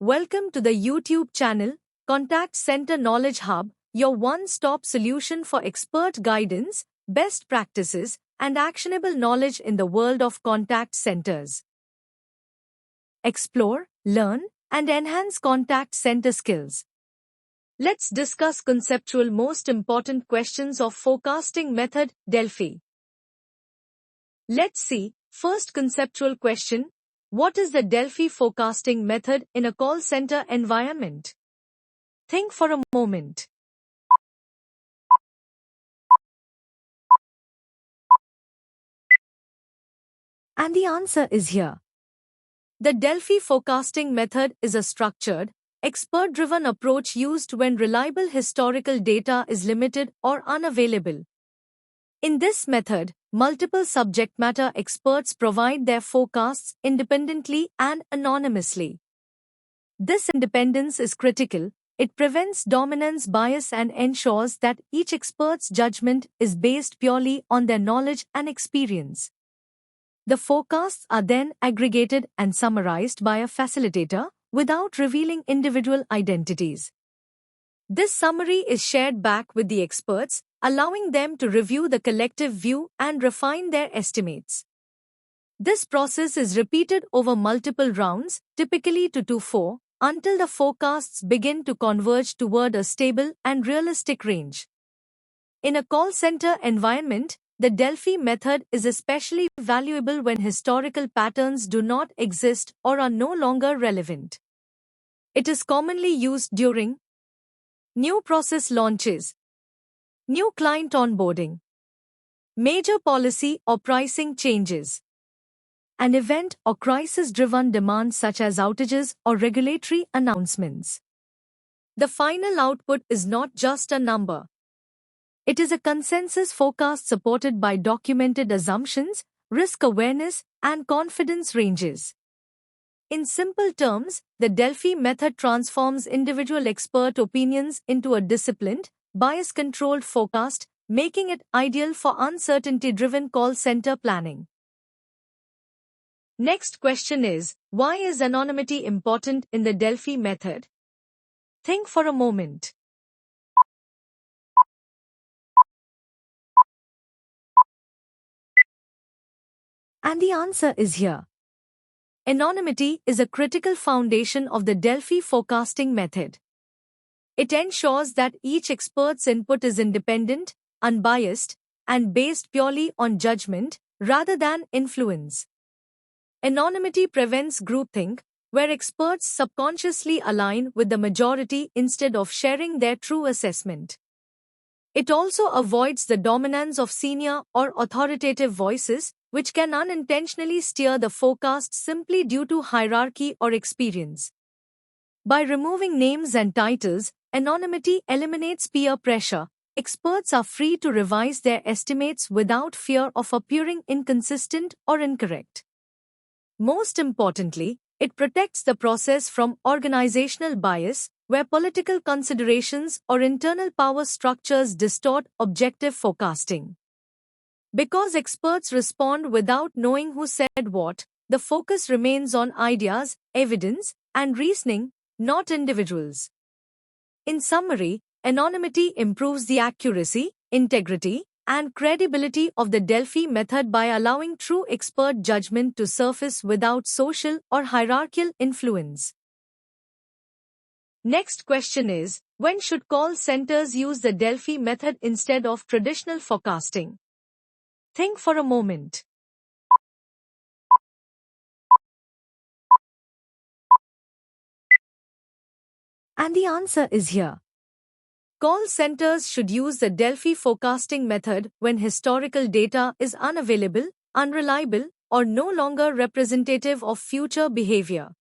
Welcome to the YouTube channel, Contact Center Knowledge Hub, your one-stop solution for expert guidance, best practices, and actionable knowledge in the world of contact centers. Explore, learn, and enhance contact center skills. Let's discuss conceptual most important questions of forecasting method, Delphi. Let's see, first conceptual question. What is the Delphi forecasting method in a call center environment? Think for a moment. And the answer is here. The Delphi forecasting method is a structured, expert-driven approach used when reliable historical data is limited or unavailable. In this method, multiple subject matter experts provide their forecasts independently and anonymously. This independence is critical. It prevents dominance bias and ensures that each expert's judgment is based purely on their knowledge and experience. The forecasts are then aggregated and summarized by a facilitator without revealing individual identities. This summary is shared back with the experts, allowing them to review the collective view and refine their estimates. This process is repeated over multiple rounds, typically 2 to 4, until the forecasts begin to converge toward a stable and realistic range. In a call center environment, the Delphi method is especially valuable when historical patterns do not exist or are no longer relevant. It is commonly used during new process launches, new client onboarding, major policy or pricing changes, an event or crisis-driven demand such as outages or regulatory announcements. The final output is not just a number. It is a consensus forecast supported by documented assumptions, risk awareness, and confidence ranges. In simple terms, the Delphi method transforms individual expert opinions into a disciplined, bias-controlled forecast, making it ideal for uncertainty-driven call center planning. Next question is, why is anonymity important in the Delphi method? Think for a moment. And the answer is here. Anonymity is a critical foundation of the Delphi forecasting method. It ensures that each expert's input is independent, unbiased, and based purely on judgment rather than influence. Anonymity prevents groupthink, where experts subconsciously align with the majority instead of sharing their true assessment. It also avoids the dominance of senior or authoritative voices, which can unintentionally steer the forecast simply due to hierarchy or experience. By removing names and titles, anonymity eliminates peer pressure. Experts are free to revise their estimates without fear of appearing inconsistent or incorrect. Most importantly, it protects the process from organizational bias, where political considerations or internal power structures distort objective forecasting. Because experts respond without knowing who said what, the focus remains on ideas, evidence, and reasoning, not individuals. In summary, anonymity improves the accuracy, integrity, and credibility of the Delphi method by allowing true expert judgment to surface without social or hierarchical influence. Next question is, when should call centers use the Delphi method instead of traditional forecasting? Think for a moment. And the answer is here. Call centers should use the Delphi forecasting method when historical data is unavailable, unreliable, or no longer representative of future behavior.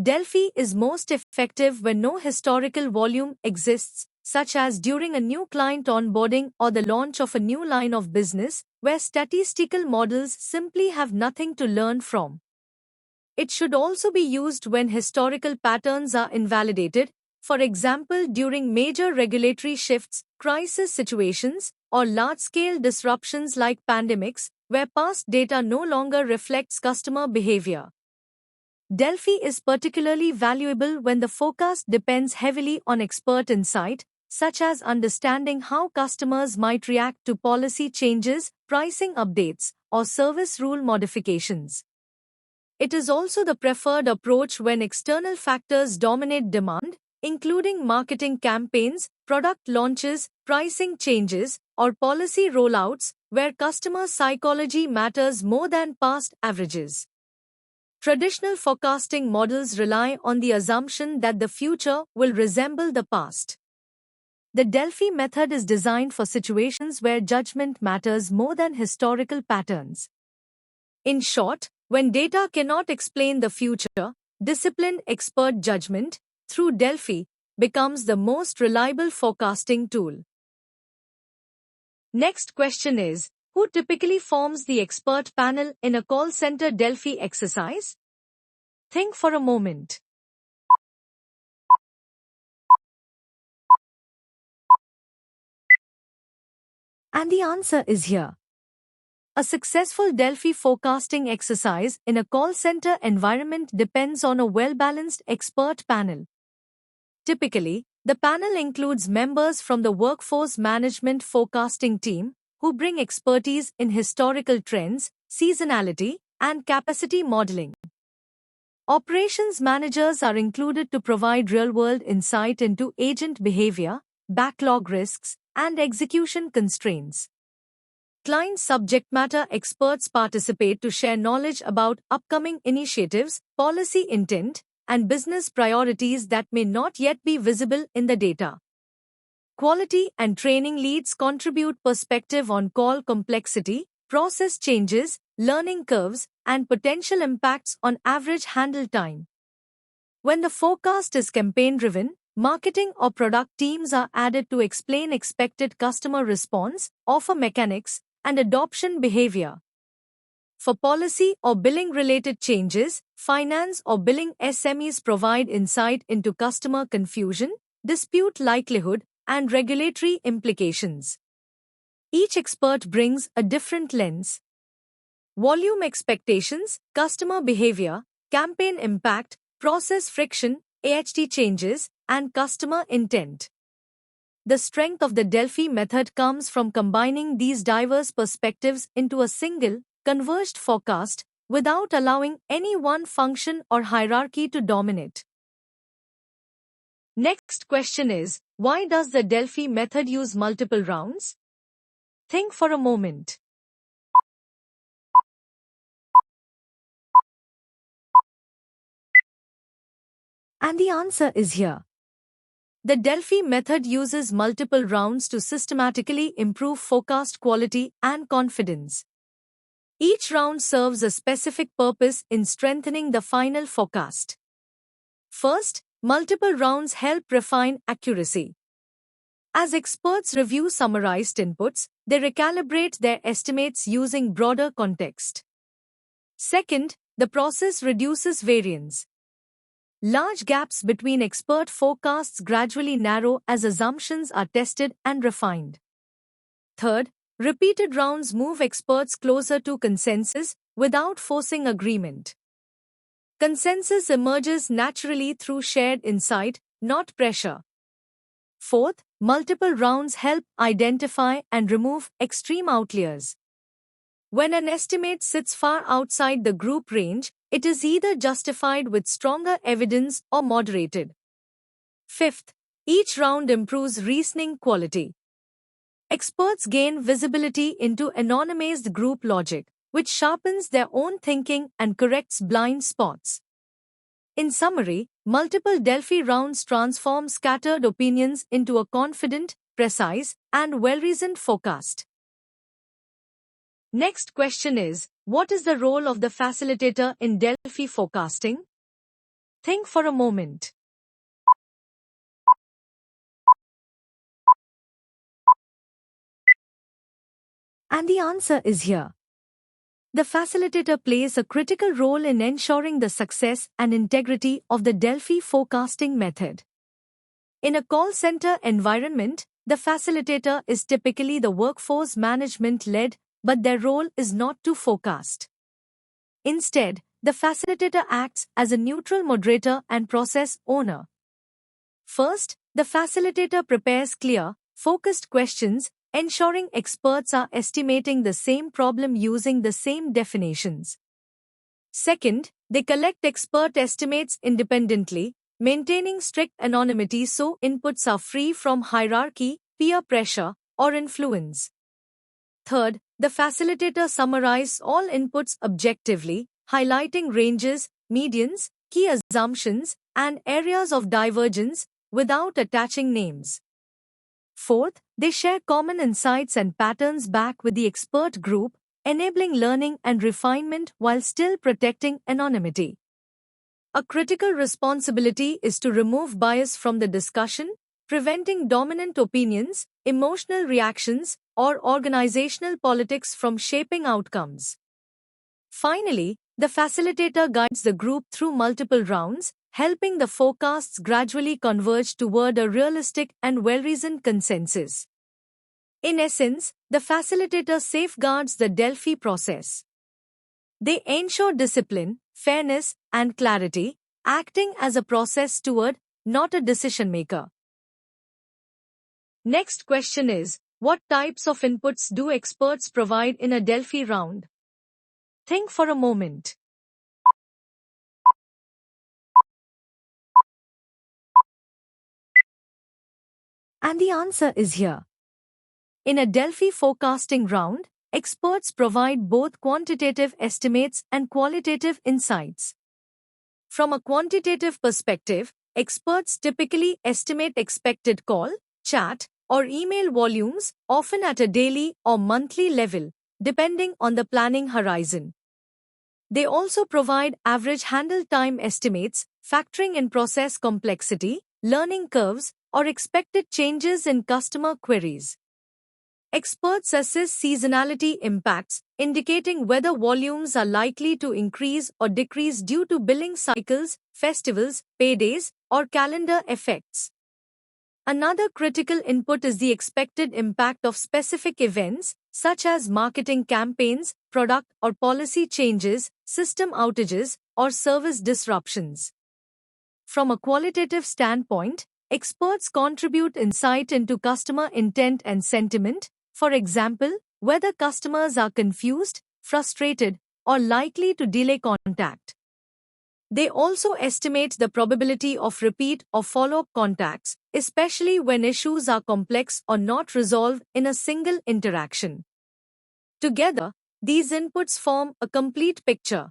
Delphi is most effective when no historical volume exists, such as during a new client onboarding or the launch of a new line of business, where statistical models simply have nothing to learn from. It should also be used when historical patterns are invalidated, for example during major regulatory shifts, crisis situations, or large-scale disruptions like pandemics, where past data no longer reflects customer behavior. Delphi is particularly valuable when the forecast depends heavily on expert insight, such as understanding how customers might react to policy changes, pricing updates, or service rule modifications. It is also the preferred approach when external factors dominate demand, including marketing campaigns, product launches, pricing changes, or policy rollouts, where customer psychology matters more than past averages. Traditional forecasting models rely on the assumption that the future will resemble the past. The Delphi method is designed for situations where judgment matters more than historical patterns. In short, when data cannot explain the future, disciplined expert judgment, through Delphi, becomes the most reliable forecasting tool. Next question is, who typically forms the expert panel in a call center Delphi exercise? Think for a moment. And the answer is here. A successful Delphi forecasting exercise in a call center environment depends on a well-balanced expert panel. Typically, the panel includes members from the workforce management forecasting team who bring expertise in historical trends, seasonality, and capacity modeling. Operations managers are included to provide real-world insight into agent behavior, backlog risks, and execution constraints. Client subject matter experts participate to share knowledge about upcoming initiatives, policy intent, and business priorities that may not yet be visible in the data. Quality and training leads contribute perspective on call complexity, process changes, learning curves, and potential impacts on average handle time. When the forecast is campaign-driven, marketing or product teams are added to explain expected customer response, offer mechanics, and adoption behavior. For policy or billing-related changes, finance or billing SMEs provide insight into customer confusion, dispute likelihood, and regulatory implications. Each expert brings a different lens. Volume expectations, customer behavior, campaign impact, process friction, AHT changes, and customer intent. The strength of the Delphi method comes from combining these diverse perspectives into a single, converged forecast without allowing any one function or hierarchy to dominate. Next question is, why does the Delphi method use multiple rounds? Think for a moment. And the answer is here. The Delphi method uses multiple rounds to systematically improve forecast quality and confidence. Each round serves a specific purpose in strengthening the final forecast. First, multiple rounds help refine accuracy. As experts review summarized inputs, they recalibrate their estimates using broader context. Second, the process reduces variance. Large gaps between expert forecasts gradually narrow as assumptions are tested and refined. Third, repeated rounds move experts closer to consensus without forcing agreement. Consensus emerges naturally through shared insight, not pressure. Fourth, multiple rounds help identify and remove extreme outliers. When an estimate sits far outside the group range, it is either justified with stronger evidence or moderated. Fifth, each round improves reasoning quality. Experts gain visibility into anonymized group logic, which sharpens their own thinking and corrects blind spots. In summary, multiple Delphi rounds transform scattered opinions into a confident, precise, and well-reasoned forecast. Next question is, what is the role of the facilitator in Delphi forecasting? Think for a moment. And the answer is here. The facilitator plays a critical role in ensuring the success and integrity of the Delphi forecasting method. In a call center environment, the facilitator is typically the workforce management-led, but their role is not to forecast. Instead, the facilitator acts as a neutral moderator and process owner. First, the facilitator prepares clear, focused questions, ensuring experts are estimating the same problem using the same definitions. Second, they collect expert estimates independently, maintaining strict anonymity so inputs are free from hierarchy, peer pressure, or influence. Third, the facilitator summarizes all inputs objectively, highlighting ranges, medians, key assumptions, and areas of divergence without attaching names. Fourth, they share common insights and patterns back with the expert group, enabling learning and refinement while still protecting anonymity. A critical responsibility is to remove bias from the discussion, preventing dominant opinions, emotional reactions, or organizational politics from shaping outcomes. Finally, the facilitator guides the group through multiple rounds, helping the forecasts gradually converge toward a realistic and well-reasoned consensus. In essence, the facilitator safeguards the Delphi process. They ensure discipline, fairness, and clarity, acting as a process steward, not a decision maker. Next question is, what types of inputs do experts provide in a Delphi round? Think for a moment. And the answer is here. In a Delphi forecasting round, experts provide both quantitative estimates and qualitative insights. From a quantitative perspective, experts typically estimate expected call, chat, or email volumes, often at a daily or monthly level, depending on the planning horizon. They also provide average handle time estimates, factoring in process complexity, learning curves, or expected changes in customer queries. Experts assess seasonality impacts, indicating whether volumes are likely to increase or decrease due to billing cycles, festivals, paydays, or calendar effects. Another critical input is the expected impact of specific events, such as marketing campaigns, product or policy changes, system outages, or service disruptions. From a qualitative standpoint, experts contribute insight into customer intent and sentiment, for example, whether customers are confused, frustrated, or likely to delay contact. They also estimate the probability of repeat or follow-up contacts, especially when issues are complex or not resolved in a single interaction. Together, these inputs form a complete picture.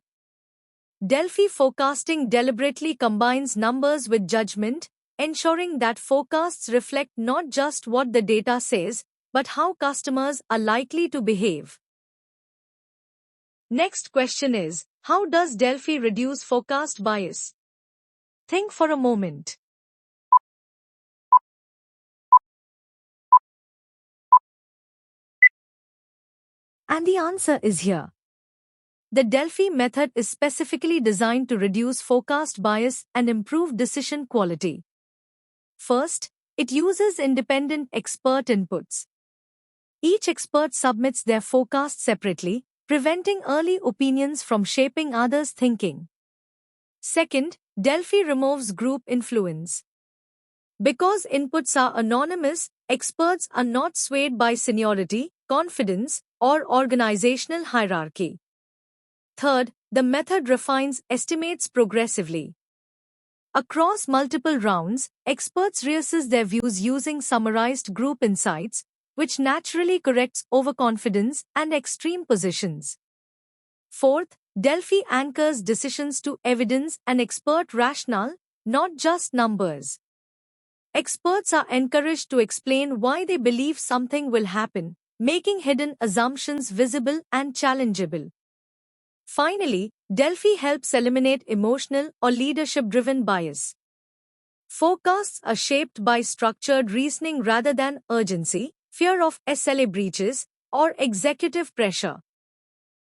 Delphi forecasting deliberately combines numbers with judgment, ensuring that forecasts reflect not just what the data says, but how customers are likely to behave. Next question is, how does Delphi reduce forecast bias? Think for a moment. And the answer is here. The Delphi method is specifically designed to reduce forecast bias and improve decision quality. First, it uses independent expert inputs. Each expert submits their forecast separately, preventing early opinions from shaping others' thinking. Second, Delphi removes group influence. Because inputs are anonymous, experts are not swayed by seniority, confidence, or organizational hierarchy. Third, the method refines estimates progressively. Across multiple rounds, experts reassess their views using summarized group insights, which naturally corrects overconfidence and extreme positions. Fourth, Delphi anchors decisions to evidence and expert rationale, not just numbers. Experts are encouraged to explain why they believe something will happen, making hidden assumptions visible and challengeable. Finally, Delphi helps eliminate emotional or leadership-driven bias. Forecasts are shaped by structured reasoning rather than urgency, fear of SLA breaches, or executive pressure.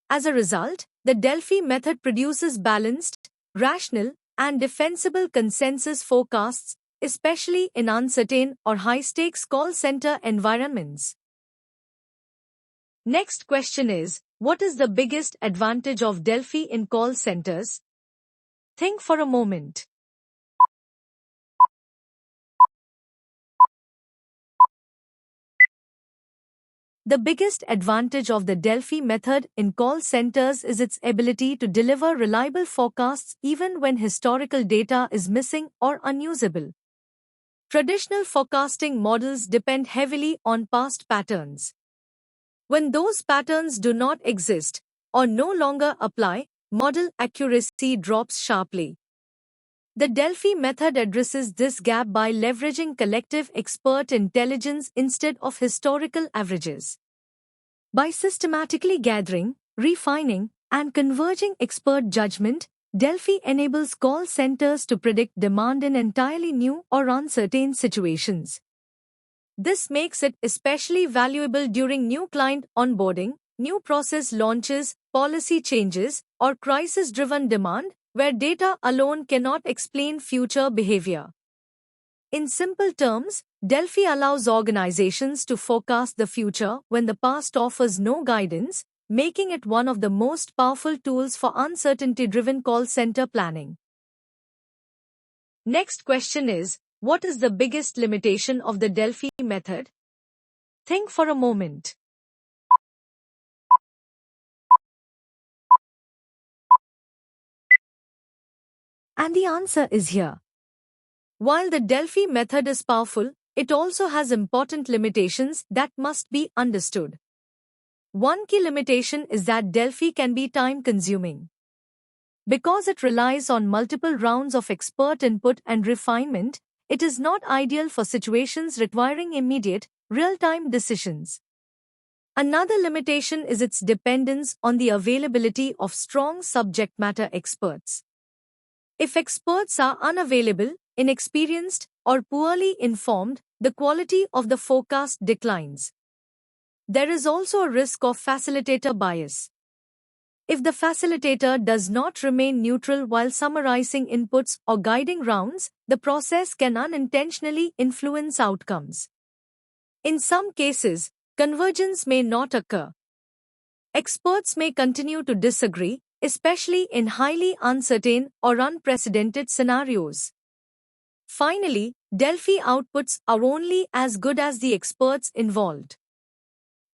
As a result, the Delphi method produces balanced, rational, and defensible consensus forecasts, especially in uncertain or high-stakes call center environments. Next question is, what is the biggest advantage of Delphi in call centers? Think for a moment. The biggest advantage of the Delphi method in call centers is its ability to deliver reliable forecasts even when historical data is missing or unusable. Traditional forecasting models depend heavily on past patterns. When those patterns do not exist or no longer apply, model accuracy drops sharply. The Delphi method addresses this gap by leveraging collective expert intelligence instead of historical averages. By systematically gathering, refining, and converging expert judgment, Delphi enables call centers to predict demand in entirely new or uncertain situations. This makes it especially valuable during new client onboarding, new process launches, policy changes, or crisis-driven demand, where data alone cannot explain future behavior. In simple terms, Delphi allows organizations to forecast the future when the past offers no guidance, making it one of the most powerful tools for uncertainty-driven call center planning. Next question is, what is the biggest limitation of the Delphi method? Think for a moment. And the answer is here. While the Delphi method is powerful, it also has important limitations that must be understood. One key limitation is that Delphi can be time-consuming. Because it relies on multiple rounds of expert input and refinement, it is not ideal for situations requiring immediate, real-time decisions. Another limitation is its dependence on the availability of strong subject matter experts. If experts are unavailable, inexperienced, or poorly informed, the quality of the forecast declines. There is also a risk of facilitator bias. If the facilitator does not remain neutral while summarizing inputs or guiding rounds, the process can unintentionally influence outcomes. In some cases, convergence may not occur. Experts may continue to disagree, especially in highly uncertain or unprecedented scenarios. Finally, Delphi outputs are only as good as the experts involved.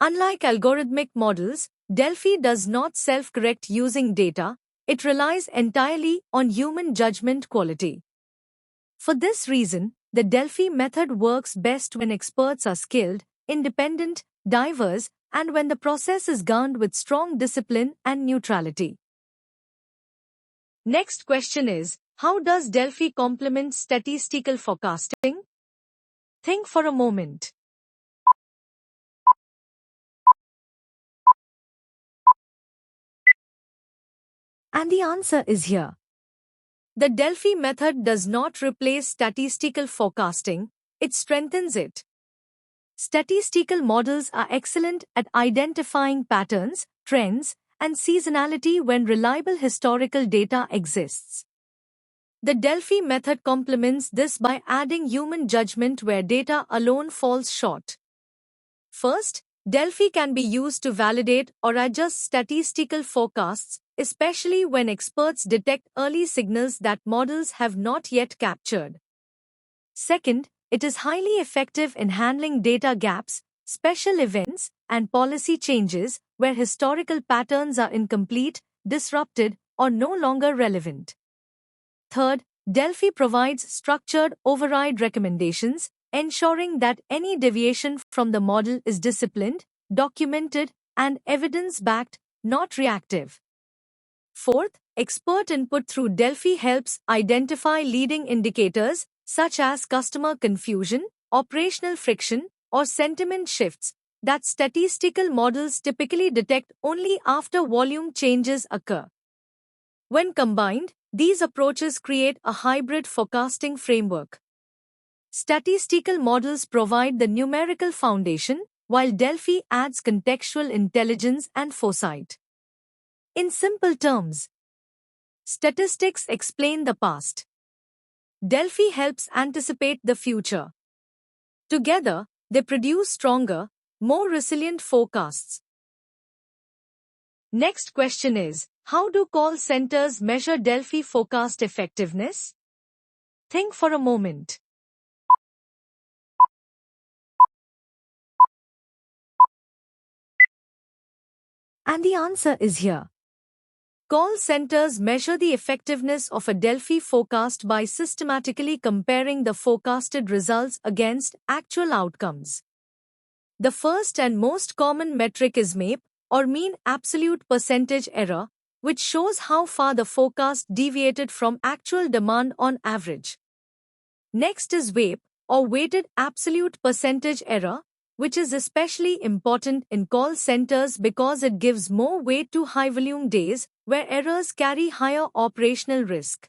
Unlike algorithmic models, Delphi does not self-correct using data, it relies entirely on human judgment quality. For this reason, the Delphi method works best when experts are skilled, independent, diverse, and when the process is governed with strong discipline and neutrality. Next question is, how does Delphi complement statistical forecasting? Think for a moment. And the answer is here. The Delphi method does not replace statistical forecasting, it strengthens it. Statistical models are excellent at identifying patterns, trends, and seasonality when reliable historical data exists. The Delphi method complements this by adding human judgment where data alone falls short. First, Delphi can be used to validate or adjust statistical forecasts, especially when experts detect early signals that models have not yet captured. Second, it is highly effective in handling data gaps, special events, and policy changes where historical patterns are incomplete, disrupted, or no longer relevant. Third, Delphi provides structured override recommendations, ensuring that any deviation from the model is disciplined, documented, and evidence-backed, not reactive. Fourth, expert input through Delphi helps identify leading indicators such as customer confusion, operational friction, or sentiment shifts that statistical models typically detect only after volume changes occur. When combined, these approaches create a hybrid forecasting framework. Statistical models provide the numerical foundation, while Delphi adds contextual intelligence and foresight. In simple terms, statistics explain the past. Delphi helps anticipate the future. Together, they produce stronger, more resilient forecasts. Next question is, how do call centers measure Delphi forecast effectiveness? Think for a moment. And the answer is here. Call centers measure the effectiveness of a Delphi forecast by systematically comparing the forecasted results against actual outcomes. The first and most common metric is MAPE, or mean absolute percentage error, which shows how far the forecast deviated from actual demand on average. Next is WAPE, or weighted absolute percentage error, which is especially important in call centers because it gives more weight to high-volume days where errors carry higher operational risk.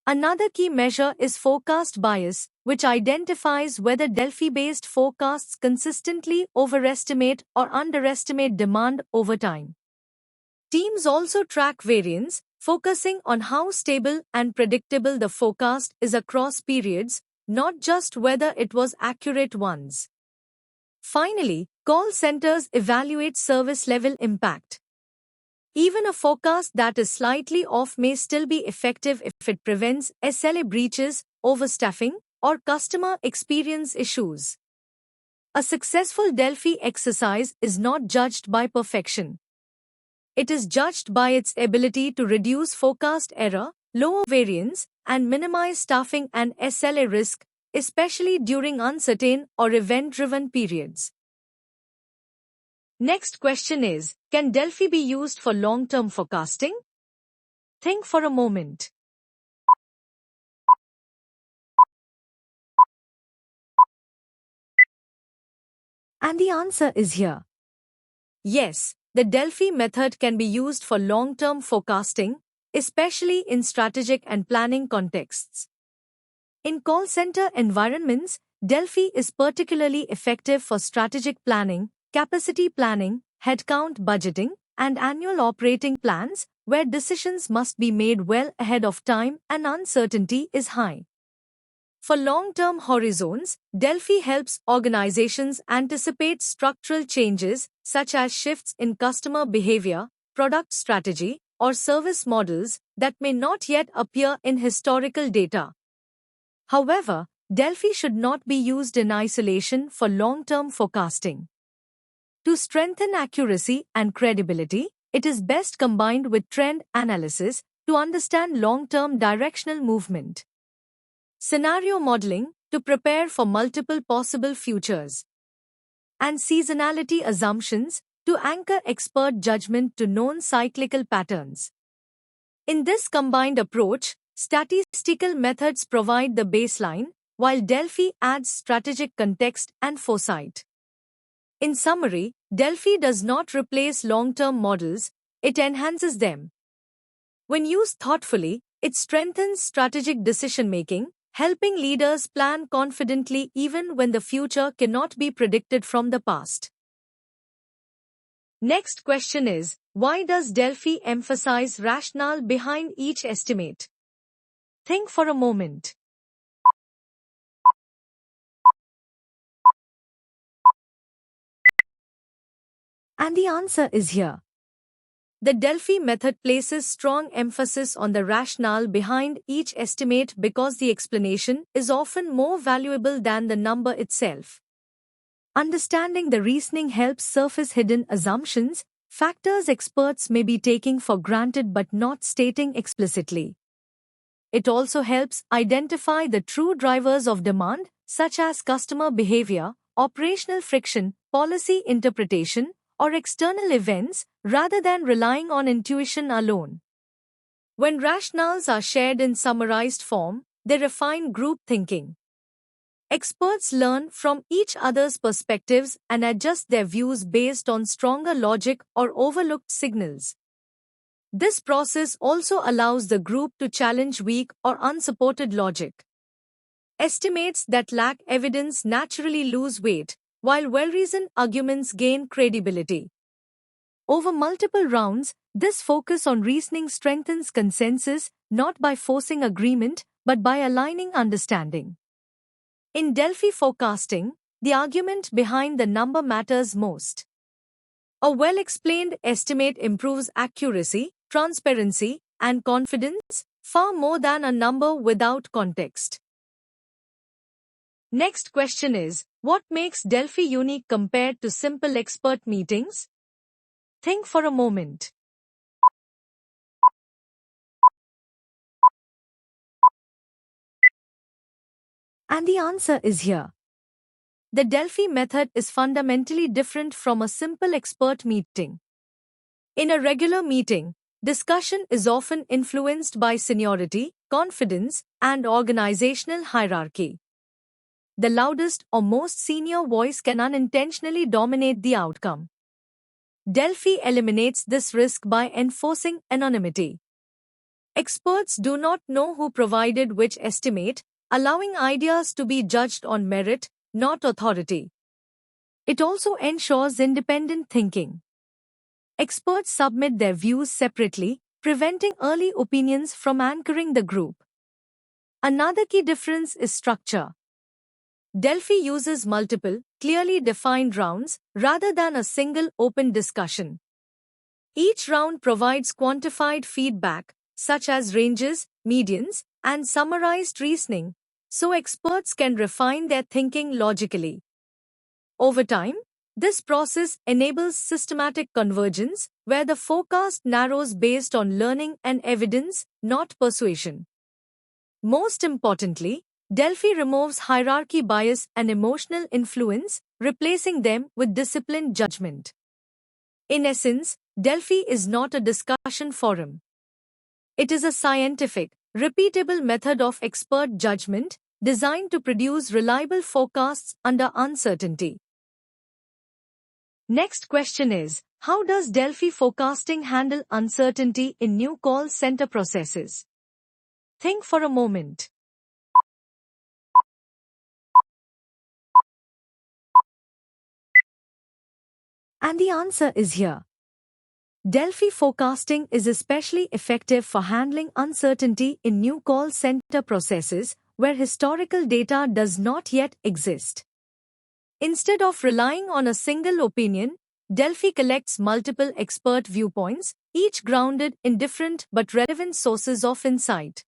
Another key measure is forecast bias, which identifies whether Delphi-based forecasts consistently overestimate or underestimate demand over time. Teams also track variance, focusing on how stable and predictable the forecast is across periods, not just whether it was accurate once. Finally, call centers evaluate service level impact. Even a forecast that is slightly off may still be effective if it prevents SLA breaches, overstaffing, or customer experience issues. A successful Delphi exercise is not judged by perfection. It is judged by its ability to reduce forecast error, lower variance, and minimize staffing and SLA risk, especially during uncertain or event-driven periods. Next question is, can Delphi be used for long-term forecasting? Think for a moment. And the answer is here. Yes, the Delphi method can be used for long-term forecasting, especially in strategic and planning contexts. In call center environments, Delphi is particularly effective for strategic planning, capacity planning, headcount budgeting, and annual operating plans, where decisions must be made well ahead of time and uncertainty is high. For long-term horizons, Delphi helps organizations anticipate structural changes such as shifts in customer behavior, product strategy, or service models that may not yet appear in historical data. However, Delphi should not be used in isolation for long-term forecasting. To strengthen accuracy and credibility, it is best combined with trend analysis to understand long-term directional movement. Scenario modeling to prepare for multiple possible futures. And seasonality assumptions to anchor expert judgment to known cyclical patterns. In this combined approach, statistical methods provide the baseline, while Delphi adds strategic context and foresight. In summary, Delphi does not replace long-term models, it enhances them. When used thoughtfully, it strengthens strategic decision-making, helping leaders plan confidently even when the future cannot be predicted from the past. Next question is, why does Delphi emphasize rationale behind each estimate? Think for a moment. And the answer is here. The Delphi method places strong emphasis on the rationale behind each estimate because the explanation is often more valuable than the number itself. Understanding the reasoning helps surface hidden assumptions, factors experts may be taking for granted but not stating explicitly. It also helps identify the true drivers of demand, such as customer behavior, operational friction, policy interpretation, or external events, rather than relying on intuition alone. When rationales are shared in summarized form, they refine group thinking. Experts learn from each other's perspectives and adjust their views based on stronger logic or overlooked signals. This process also allows the group to challenge weak or unsupported logic. Estimates that lack evidence naturally lose weight, while well-reasoned arguments gain credibility. Over multiple rounds, this focus on reasoning strengthens consensus, not by forcing agreement, but by aligning understanding. In Delphi forecasting, the argument behind the number matters most. A well-explained estimate improves accuracy, transparency, and confidence far more than a number without context. Next question is, what makes Delphi unique compared to simple expert meetings? Think for a moment. And the answer is here. The Delphi method is fundamentally different from a simple expert meeting. In a regular meeting, discussion is often influenced by seniority, confidence, and organizational hierarchy. The loudest or most senior voice can unintentionally dominate the outcome. Delphi eliminates this risk by enforcing anonymity. Experts do not know who provided which estimate, allowing ideas to be judged on merit, not authority. It also ensures independent thinking. Experts submit their views separately, preventing early opinions from anchoring the group. Another key difference is structure. Delphi uses multiple, clearly defined rounds rather than a single open discussion. Each round provides quantified feedback, such as ranges, medians, and summarized reasoning, so experts can refine their thinking logically. Over time, this process enables systematic convergence, where the forecast narrows based on learning and evidence, not persuasion. Most importantly, Delphi removes hierarchy bias and emotional influence, replacing them with disciplined judgment. In essence, Delphi is not a discussion forum. It is a scientific, repeatable method of expert judgment designed to produce reliable forecasts under uncertainty. Next question is, how does Delphi forecasting handle uncertainty in new call center processes? Think for a moment. And the answer is here. Delphi forecasting is especially effective for handling uncertainty in new call center processes where historical data does not yet exist. Instead of relying on a single opinion, Delphi collects multiple expert viewpoints, each grounded in different but relevant sources of insight.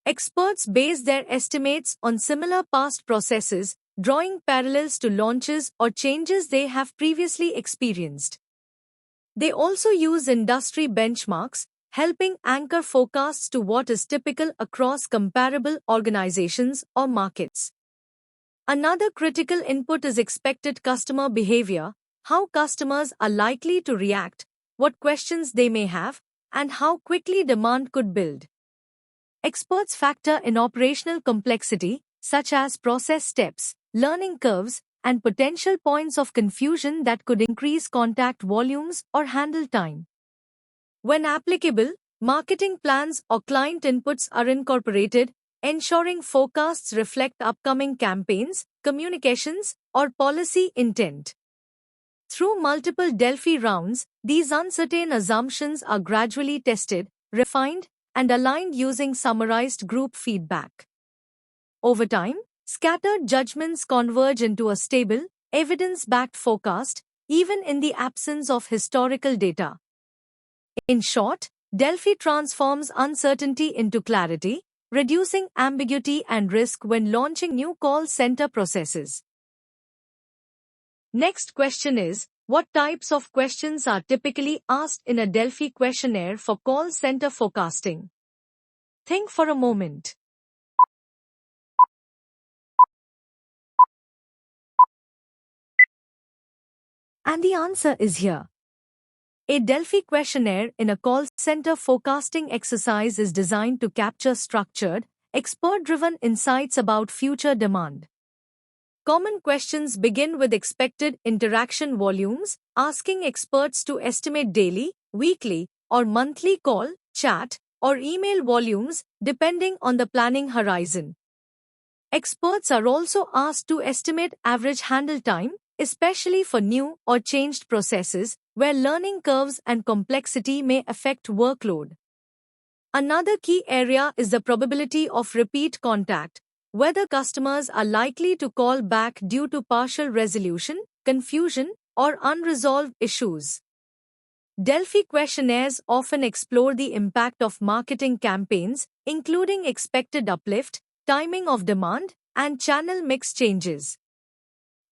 Experts base their estimates on similar past processes, drawing parallels to launches or changes they have previously experienced. They also use industry benchmarks, helping anchor forecasts to what is typical across comparable organizations or markets. Another critical input is expected customer behavior, how customers are likely to react, what questions they may have, and how quickly demand could build. Experts factor in operational complexity, such as process steps, learning curves, and potential points of confusion that could increase contact volumes or handle time. When applicable, marketing plans or client inputs are incorporated, ensuring forecasts reflect upcoming campaigns, communications, or policy intent. Through multiple Delphi rounds, these uncertain assumptions are gradually tested, refined, and aligned using summarized group feedback. Over time, scattered judgments converge into a stable, evidence-backed forecast, even in the absence of historical data. In short, Delphi transforms uncertainty into clarity, reducing ambiguity and risk when launching new call center processes. Next question is, what types of questions are typically asked in a Delphi questionnaire for call center forecasting? Think for a moment. And the answer is here. A Delphi questionnaire in a call center forecasting exercise is designed to capture structured, expert-driven insights about future demand. Common questions begin with expected interaction volumes, asking experts to estimate daily, weekly, or monthly call, chat, or email volumes, depending on the planning horizon. Experts are also asked to estimate average handle time, especially for new or changed processes, where learning curves and complexity may affect workload. Another key area is the probability of repeat contact, whether customers are likely to call back due to partial resolution, confusion, or unresolved issues. Delphi questionnaires often explore the impact of marketing campaigns, including expected uplift, timing of demand, and channel mix changes.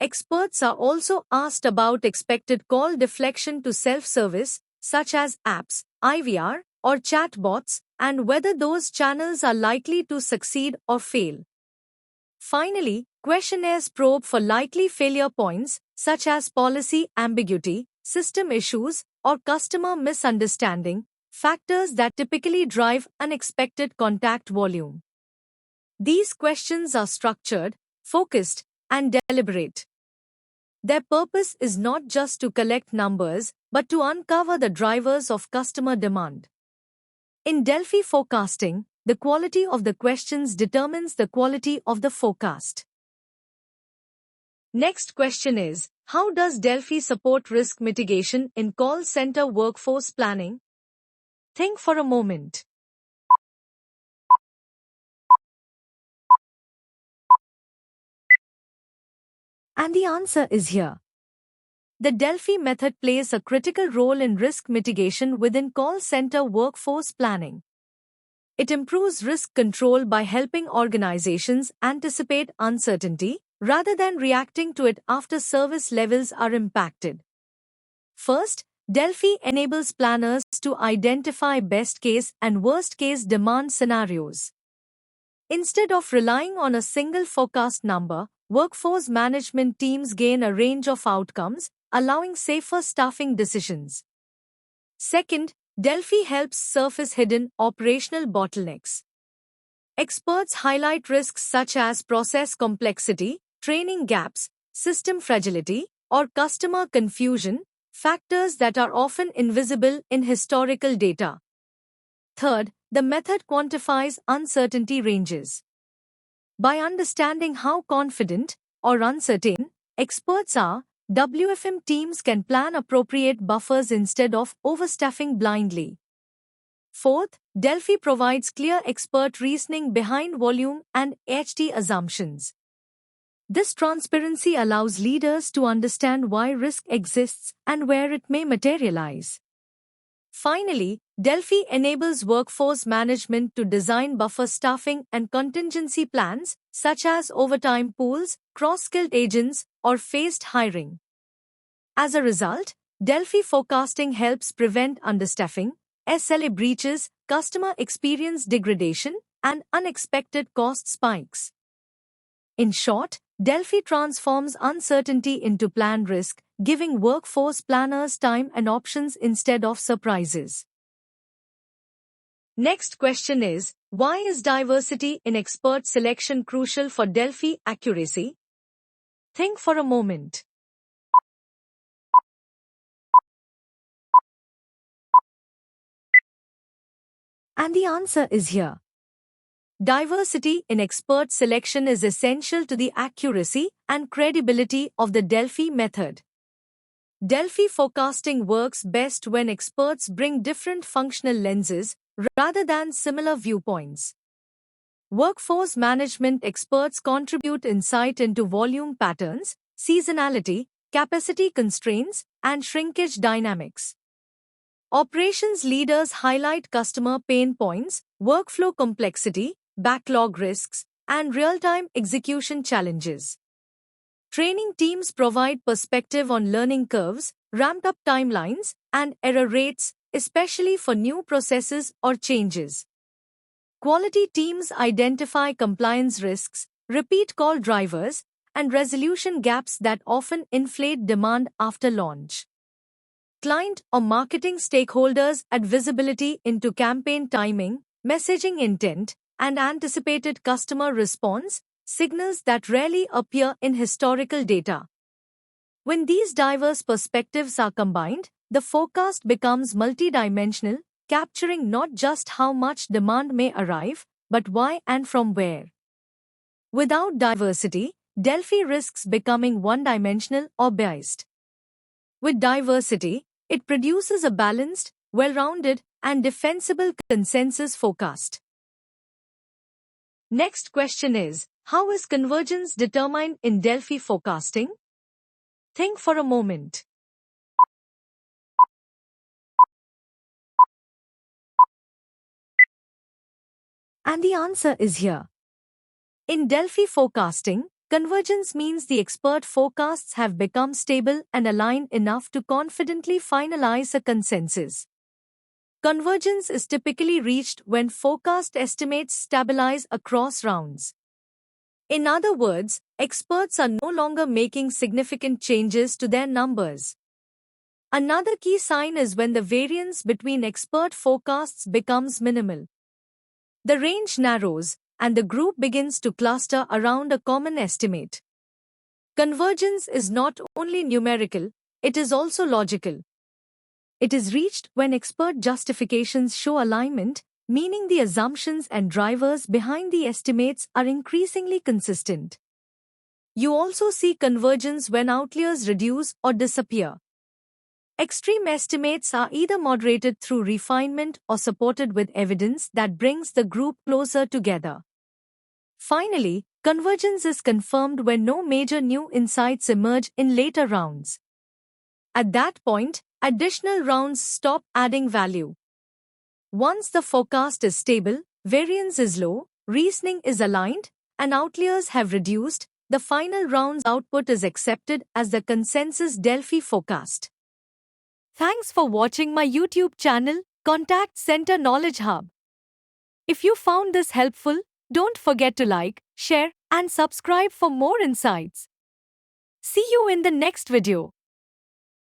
Experts are also asked about expected call deflection to self-service, such as apps, IVR, or chatbots, and whether those channels are likely to succeed or fail. Finally, questionnaires probe for likely failure points, such as policy ambiguity, system issues, or customer misunderstanding, factors that typically drive unexpected contact volume. These questions are structured, focused, and deliberate. Their purpose is not just to collect numbers, but to uncover the drivers of customer demand. In Delphi forecasting, the quality of the questions determines the quality of the forecast. Next question is, how does Delphi support risk mitigation in call center workforce planning? Think for a moment. And the answer is here. The Delphi method plays a critical role in risk mitigation within call center workforce planning. It improves risk control by helping organizations anticipate uncertainty rather than reacting to it after service levels are impacted. First, Delphi enables planners to identify best-case and worst-case demand scenarios. Instead of relying on a single forecast number, workforce management teams gain a range of outcomes, allowing safer staffing decisions. Second, Delphi helps surface hidden operational bottlenecks. Experts highlight risks such as process complexity, training gaps, system fragility, or customer confusion, factors that are often invisible in historical data. Third, the method quantifies uncertainty ranges. By understanding how confident or uncertain experts are, WFM teams can plan appropriate buffers instead of overstaffing blindly. Fourth, Delphi provides clear expert reasoning behind volume and HT assumptions. This transparency allows leaders to understand why risk exists and where it may materialize. Finally, Delphi enables workforce management to design buffer staffing and contingency plans, such as overtime pools, cross-skilled agents, or phased hiring. As a result, Delphi forecasting helps prevent understaffing, SLA breaches, customer experience degradation, and unexpected cost spikes. In short, Delphi transforms uncertainty into planned risk, giving workforce planners time and options instead of surprises. Next question is, why is diversity in expert selection crucial for Delphi accuracy? Think for a moment. And the answer is here. Diversity in expert selection is essential to the accuracy and credibility of the Delphi method. Delphi forecasting works best when experts bring different functional lenses rather than similar viewpoints. Workforce management experts contribute insight into volume patterns, seasonality, capacity constraints, and shrinkage dynamics. Operations leaders highlight customer pain points, workflow complexity, backlog risks, and real-time execution challenges. Training teams provide perspective on learning curves, ramped-up timelines, and error rates, especially for new processes or changes. Quality teams identify compliance risks, repeat call drivers, and resolution gaps that often inflate demand after launch. Client or marketing stakeholders add visibility into campaign timing, messaging intent, and anticipated customer response, signals that rarely appear in historical data. When these diverse perspectives are combined, the forecast becomes multidimensional, capturing not just how much demand may arrive, but why and from where. Without diversity, Delphi risks becoming one-dimensional or biased. With diversity, it produces a balanced, well-rounded, and defensible consensus forecast. Next question is, how is convergence determined in Delphi forecasting? Think for a moment. And the answer is here. In Delphi forecasting, convergence means the expert forecasts have become stable and aligned enough to confidently finalize a consensus. Convergence is typically reached when forecast estimates stabilize across rounds. In other words, experts are no longer making significant changes to their numbers. Another key sign is when the variance between expert forecasts becomes minimal. The range narrows, and the group begins to cluster around a common estimate. Convergence is not only numerical, it is also logical. It is reached when expert justifications show alignment, meaning the assumptions and drivers behind the estimates are increasingly consistent. You also see convergence when outliers reduce or disappear. Extreme estimates are either moderated through refinement or supported with evidence that brings the group closer together. Finally, convergence is confirmed when no major new insights emerge in later rounds. At that point, additional rounds stop adding value. Once the forecast is stable, variance is low, reasoning is aligned, and outliers have reduced, the final round's output is accepted as the consensus Delphi forecast. Thanks for watching my YouTube channel, Contact Center Knowledge Hub. If you found this helpful, don't forget to like, share, and subscribe for more insights. See you in the next video.